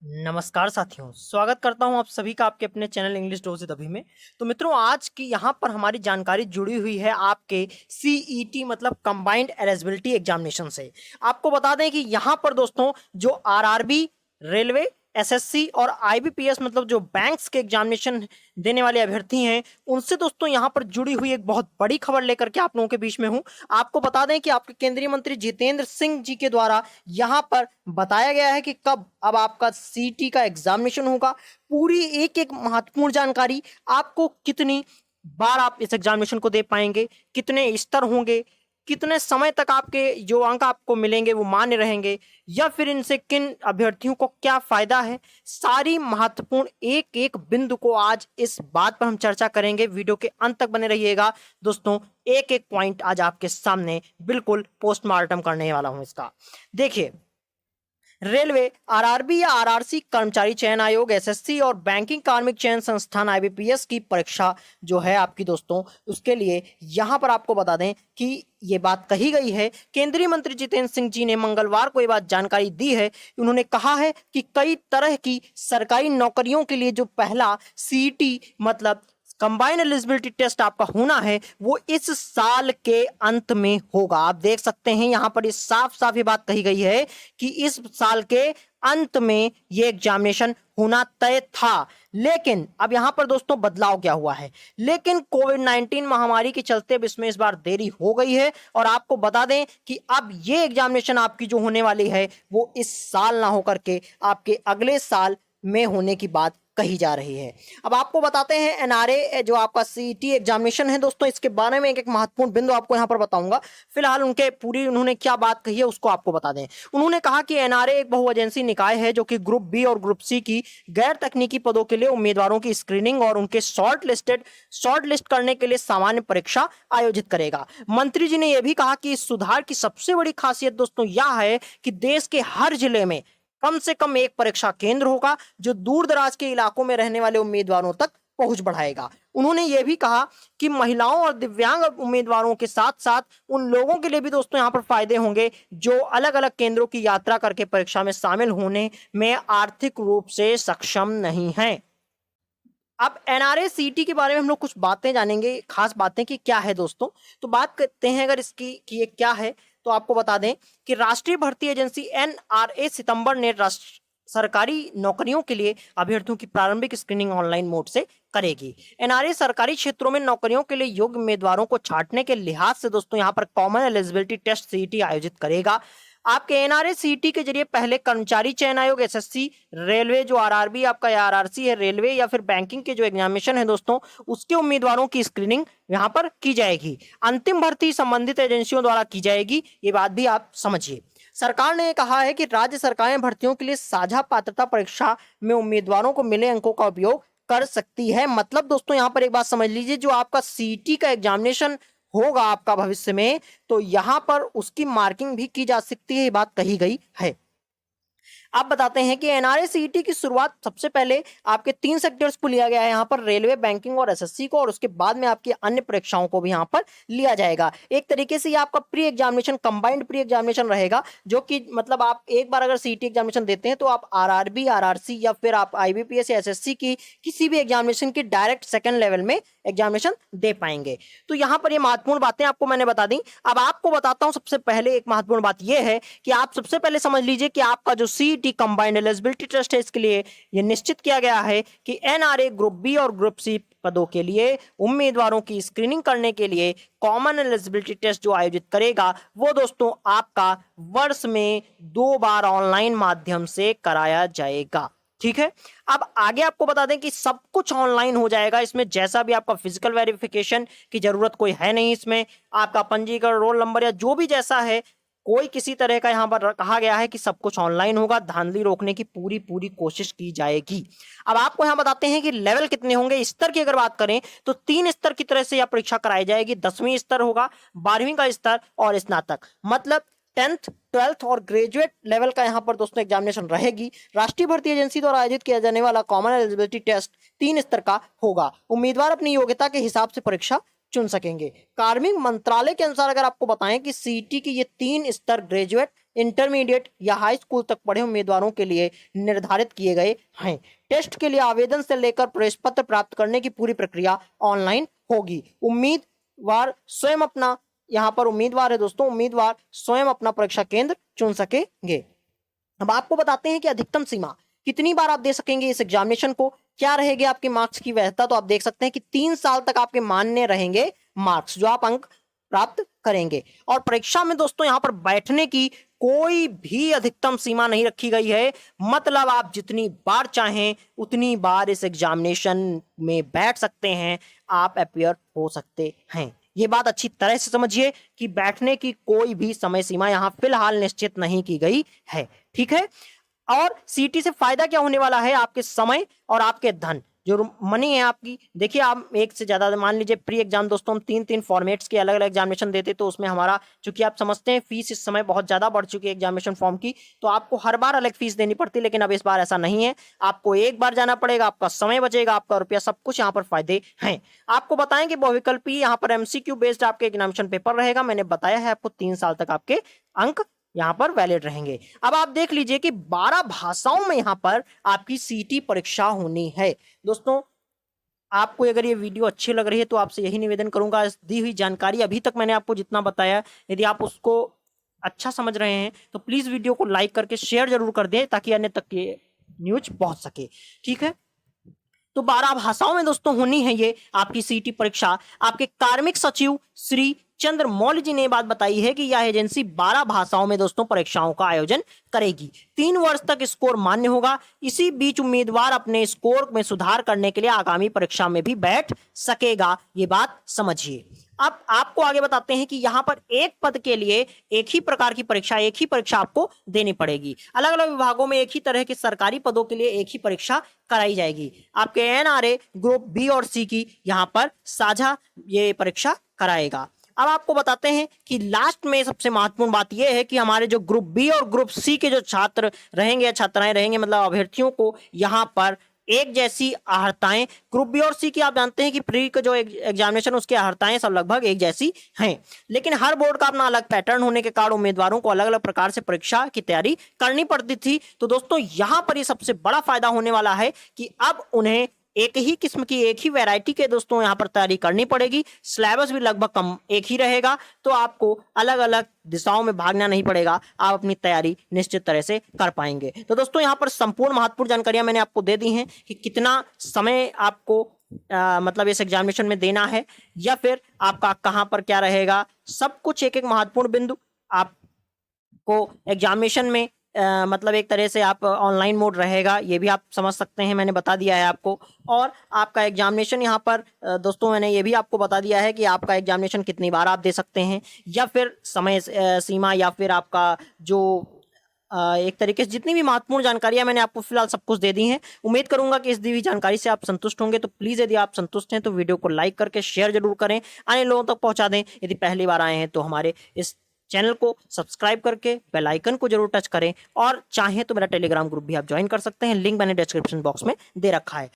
नमस्कार साथियों, स्वागत करता हूं आप सभी का आपके अपने चैनल इंग्लिश डोज विद अभि में। तो मित्रों, आज की यहां पर हमारी जानकारी जुड़ी हुई है आपके सीईटी मतलब कंबाइंड एलिजिबिलिटी एग्जामिनेशन से। आपको बता दें कि यहां पर दोस्तों जो आरआरबी, रेलवे, एसएससी और आईबीपीएस मतलब जो बैंक्स के एग्जामिनेशन देने वाले अभ्यर्थी हैं, उनसे दोस्तों यहां पर जुड़ी हुई एक बहुत बड़ी खबर लेकर के आप लोगों के बीच में हूं। आपको बता दें कि आपके केंद्रीय मंत्री जितेंद्र सिंह जी के द्वारा यहां पर बताया गया है कि कब अब आपका सीटी का एग्जामिनेशन होगा। पूरी एक एक महत्वपूर्ण जानकारी, आपको कितनी बार आप इस एग्जामिनेशन को दे पाएंगे, कितने स्तर होंगे, कितने समय तक आपके जो अंक आपको मिलेंगे वो मान्य रहेंगे, या फिर इनसे किन अभ्यर्थियों को क्या फायदा है, सारी महत्वपूर्ण एक एक बिंदु को आज इस बात पर हम चर्चा करेंगे। वीडियो के अंत तक बने रहिएगा दोस्तों। एक एक पॉइंट आज आपके सामने बिल्कुल पोस्टमार्टम करने वाला हूं इसका। देखिए, रेलवे, आरआरबी या आरआरसी, कर्मचारी चयन आयोग, एसएससी और बैंकिंग कार्मिक चयन संस्थान आईबीपीएस की परीक्षा जो है आपकी दोस्तों, उसके लिए यहां पर आपको बता दें कि ये बात कही गई है। केंद्रीय मंत्री जितेंद्र सिंह जी ने मंगलवार को ये बात जानकारी दी है। उन्होंने कहा है कि कई तरह की सरकारी नौकरियों के लिए जो पहला सीईटी मतलब कंबाइंड एलिजिबिलिटी टेस्ट आपका होना है, वो इस साल के अंत में होगा। आप देख सकते हैं यहां पर इस साफ साफ ये बात कही गई है कि इस साल के अंत में ये एग्जामिनेशन होना तय था। लेकिन अब यहां पर दोस्तों बदलाव क्या हुआ है, लेकिन कोविड-19 महामारी के चलते अब इसमें इस बार देरी हो गई है। और आपको बता दें कि अब ये एग्जामिनेशन आपकी जो होने वाली है वो इस साल ना होकर के आपके अगले साल में होने की बात कही जा रही है। अब आपको बताते हैं एनआरए जो आपका सीईटी एग्जामिनेशन है दोस्तों, इसके बारे में एक एक महत्वपूर्ण बिंदु आपको यहां पर बताऊंगा। फिलहाल उनके पूरी उन्होंने क्या बात कही है उसको आपको बता दें। उन्होंने कहा कि एनआरए एक बहुएजेंसी निकाय है जो कि ग्रुप बी और ग्रुप सी की गैर तकनीकी पदों के लिए उम्मीदवारों की स्क्रीनिंग और उनके शॉर्ट लिस्ट करने के लिए सामान्य परीक्षा आयोजित करेगा। मंत्री जी ने यह भी कहा कि इस सुधार की सबसे बड़ी खासियत दोस्तों यह है कि देश के हर जिले में कम से कम एक परीक्षा केंद्र होगा जो दूर दराज के इलाकों में रहने वाले उम्मीदवारों तक पहुंच बढ़ाएगा। उन्होंने यह भी कहा कि महिलाओं और दिव्यांग उम्मीदवारों के साथ साथ उन लोगों के लिए भी दोस्तों यहां पर फायदे होंगे जो अलग अलग केंद्रों की यात्रा करके परीक्षा में शामिल होने में आर्थिक रूप से सक्षम नहीं हैं। अब एनआरए सीटी के बारे में हम लोग कुछ बातें जानेंगे, खास बातें कि क्या है दोस्तों। तो बात करते हैं अगर इसकी कि ये क्या है, तो आपको बता दें कि राष्ट्रीय भर्ती एजेंसी एनआरए सितंबर ने सरकारी नौकरियों के लिए अभ्यर्थियों की प्रारंभिक स्क्रीनिंग ऑनलाइन मोड से करेगी। एनआरए सरकारी क्षेत्रों में नौकरियों के लिए योग्य उम्मीदवारों को छांटने के लिहाज से दोस्तों यहां पर कॉमन एलिजिबिलिटी टेस्ट सीईटी आयोजित करेगा। आपके एनआरए सीईटी के जरिए पहले कर्मचारी चयन आयोग, एसएससी, रेलवे जो आरआरबी आपका या आरआरसी है, रेलवे या फिर बैंकिंग के जो एग्जामिनेशन है दोस्तों, उसके उम्मीदवारों की स्क्रीनिंग यहां पर की जाएगी। अंतिम भर्ती संबंधित एजेंसियों द्वारा की जाएगी, ये बात भी आप समझिए। सरकार ने कहा है कि राज्य सरकारें भर्तियों के लिए साझा पात्रता परीक्षा में उम्मीदवारों को मिले अंकों का उपयोग कर सकती है। मतलब दोस्तों यहां पर एक बात समझ लीजिए, जो आपका सीईटी का एग्जामिनेशन होगा आपका भविष्य में, तो यहां पर उसकी मार्किंग भी की जा सकती है, ये बात कही गई है। आप बताते हैं कि एनआरए सीईटी की शुरुआत सबसे पहले आपके 3 सेक्टर्स को लिया गया है, यहां पर रेलवे, बैंकिंग और एसएससी को, और उसके बाद में आपकी अन्य परीक्षाओं को भी यहां पर लिया जाएगा। एक तरीके से ये आपका pre examination, combined pre examination रहेगा, जो कि मतलब आप एक बार अगर सीईटी एग्जामिनेशन देते हैं तो आप आरआरबी, आरआरसी या फिर आप आईबीपीएस या एसएससी की किसी भी एग्जामिनेशन की डायरेक्ट सेकंड लेवल में एग्जामिनेशन दे पाएंगे। तो यहां पर ये महत्वपूर्ण बातें आपको मैंने बता दी। अब आपको बताता हूं सबसे पहले एक महत्वपूर्ण बात यह है कि आप सबसे पहले समझ लीजिए कि आपका जो सीईटी कंबाइंड एलिजिबिलिटी टेस्ट है, इसके लिए यह निश्चित किया गया है कि एनआरए ग्रुप बी और ग्रुप सी पदों के लिए उम्मीदवारों की स्क्रीनिंग करने के लिए कॉमन एलिजिबिलिटी टेस्ट जो आयोजित करेगा वो दोस्तों आपका वर्ष में 2 बार ऑनलाइन माध्यम से कराया जाएगा। ठीक है, अब आगे आपको बता दें कि सब कुछ ऑनलाइन हो जाएगा। इसमें जैसा भी आपका फिजिकल वेरिफिकेशन की जरूरत कोई है नहीं, इसमें आपका पंजीकरण, रोल नंबर या जो भी जैसा है, कोई किसी तरह का यहां पर कहा गया है कि सब कुछ ऑनलाइन होगा। धांधली रोकने की पूरी पूरी कोशिश की जाएगी। अब आपको यहां बताते हैं कि लेवल कितने होंगे। स्तर की अगर बात करें तो 3 स्तर की तरह से यह परीक्षा कराई जाएगी। 10वीं स्तर होगा, 12वीं का स्तर और स्नातक, मतलब 10th, 12th और ग्रेजुएट लेवल का यहां पर दोस्तों एग्जामिनेशन रहेगी। राष्ट्रीय भर्ती एजेंसी द्वारा आयोजित किया जाने वाला कॉमन एलिजिबिलिटी टेस्ट 3 स्तर का होगा। उम्मीदवार अपनी योग्यता के हिसाब से परीक्षा चुन सकेंगे। कार्मिक मंत्रालय के अनुसार अगर आपको बताएं कि सीईटी की ये 3 स्तर ग्रेजुएट इंटरमीडिएट या हाई स्कूल तक पढ़े उम्मीदवारों के लिए निर्धारित किए गए हैं। टेस्ट के लिए आवेदन से लेकर प्रवेश पत्र प्राप्त करने की पूरी प्रक्रिया ऑनलाइन होगी। उम्मीदवार स्वयं अपना, यहाँ पर उम्मीदवार है दोस्तों, उम्मीदवार स्वयं अपना परीक्षा केंद्र चुन सकेंगे। अब आपको बताते हैं कि अधिकतम सीमा कितनी बार आप दे सकेंगे इस एग्जामिनेशन को, क्या रहेगी आपके मार्क्स की वैधता। तो आप देख सकते हैं कि 3 साल तक आपके मान्य रहेंगे मार्क्स, जो आप अंक प्राप्त करेंगे। और परीक्षा में दोस्तों यहाँ पर बैठने की कोई भी अधिकतम सीमा नहीं रखी गई है, मतलब आप जितनी बार चाहें उतनी बार इस एग्जामिनेशन में बैठ सकते हैं, आप अपियर हो सकते हैं। ये बात अच्छी तरह से समझिए कि बैठने की कोई भी समय सीमा यहाँ फिलहाल निश्चित नहीं की गई है, ठीक है। और सीटी से फायदा क्या होने वाला है, आपके समय और आपके धन, जो मनी है आपकी। देखिए आप एक से ज्यादा, मान लीजिए प्री एग्जाम दोस्तों हम 3-3 फॉर्मेट्स के अलग अलग एग्जामिनेशन देते, तो उसमें हमारा, चूंकि आप समझते हैं फीस इस समय बहुत ज्यादा बढ़ चुकी है एग्जामिनेशन फॉर्म की, तो आपको हर बार अलग फीस देनी पड़ती है। लेकिन अब इस बार ऐसा नहीं है, आपको एक बार जाना पड़ेगा, आपका समय बचेगा, आपका रुपया, सब कुछ यहाँ पर फायदे हैं। आपको बताएं कि बहुविकल्पी यहाँ पर एमसीक्यू बेस्ड आपके एग्जामिनेशन पेपर रहेगा। मैंने बताया है आपको 3 साल तक आपके अंक यहां पर वैलिड रहेंगे। अब आप देख लीजिए कि 12 भाषाओं में यहां पर आपकी सीटी परीक्षा होनी है। दोस्तों आपको अगर ये वीडियो अच्छी लग रही है तो आपसे यही निवेदन करूंगा, दी हुई जानकारी अभी तक मैंने आपको जितना बताया, यदि आप उसको अच्छा समझ रहे हैं तो प्लीज वीडियो को लाइक करके शेयर जरूर कर दें, ताकि अन्य तक ये न्यूज पहुंच सके, ठीक है। तो 12 भाषाओं में दोस्तों होनी है ये आपकी सीटी परीक्षा। आपके कार्मिक सचिव श्री चंद्र मौर्य जी ने ये बात बताई है कि यह एजेंसी 12 भाषाओं में दोस्तों परीक्षाओं का आयोजन करेगी। 3 वर्ष तक स्कोर मान्य होगा। इसी बीच उम्मीदवार अपने स्कोर में सुधार करने के लिए आगामी परीक्षा में भी बैठ सकेगा, ये बात समझिए। अब आपको आगे बताते हैं कि यहां पर एक पद के लिए एक ही प्रकार की परीक्षा, एक ही परीक्षा आपको देनी पड़ेगी। अलग अलग विभागों में एक ही तरह के सरकारी पदों के लिए एक ही परीक्षा कराई जाएगी। आपके एनआरए ग्रुप बी और सी की यहां पर साझा ये परीक्षा कराएगा। अब आपको बताते हैं कि लास्ट में सबसे महत्वपूर्ण बात यह है कि हमारे जो ग्रुप बी और ग्रुप सी के जो छात्र रहेंगे या छात्राएं रहेंगे, मतलब अभ्यर्थियों को यहां पर एक जैसी अहर्ताएं, ग्रुप बी और सी की आप जानते हैं कि प्री का जो एग्जामिनेशन उसकी अहर्ताएं सब लगभग एक जैसी हैं, लेकिन हर बोर्ड का अपना अलग पैटर्न होने के कारण उम्मीदवारों को अलग अलग प्रकार से परीक्षा की तैयारी करनी पड़ती थी। तो दोस्तों यहां पर ये सबसे बड़ा फायदा होने वाला है कि अब उन्हें एक ही किस्म की, एक ही वैरायटी के दोस्तों यहां पर तैयारी करनी पड़ेगी। सिलेबस भी लगभग कम एक ही रहेगा, तो आपको अलग अलग दिशाओं में भागना नहीं पड़ेगा, आप अपनी तैयारी निश्चित तरह से कर पाएंगे। तो दोस्तों यहां पर संपूर्ण महत्वपूर्ण जानकारियां मैंने आपको दे दी हैं कि कितना समय आपको मतलब इस एग्जामिनेशन में देना है, या फिर आपका कहां पर क्या रहेगा, सब कुछ एक एक महत्वपूर्ण बिंदु आपको एग्जामिनेशन में मतलब एक तरह से आप ऑनलाइन मोड रहेगा, ये भी आप समझ सकते हैं, मैंने बता दिया है आपको। और आपका एग्जामिनेशन यहाँ पर दोस्तों मैंने ये भी आपको बता दिया है कि आपका एग्जामिनेशन कितनी बार आप दे सकते हैं, या फिर समय सीमा, या फिर आपका जो एक तरीके से जितनी भी महत्वपूर्ण जानकारियां मैंने आपको फिलहाल सब कुछ दे दी हैं। उम्मीद करूंगा कि इस दी हुई जानकारी से आप संतुष्ट होंगे। तो प्लीज़ यदि आप संतुष्ट हैं तो वीडियो को लाइक करके शेयर जरूर करें, अन्य लोगों तक पहुंचा दें। यदि पहली बार आए हैं तो हमारे इस चैनल को सब्सक्राइब करके बेल आइकन को जरूर टच करें, और चाहें तो मेरा टेलीग्राम ग्रुप भी आप ज्वाइन कर सकते हैं, लिंक मैंने डिस्क्रिप्शन बॉक्स में दे रखा है।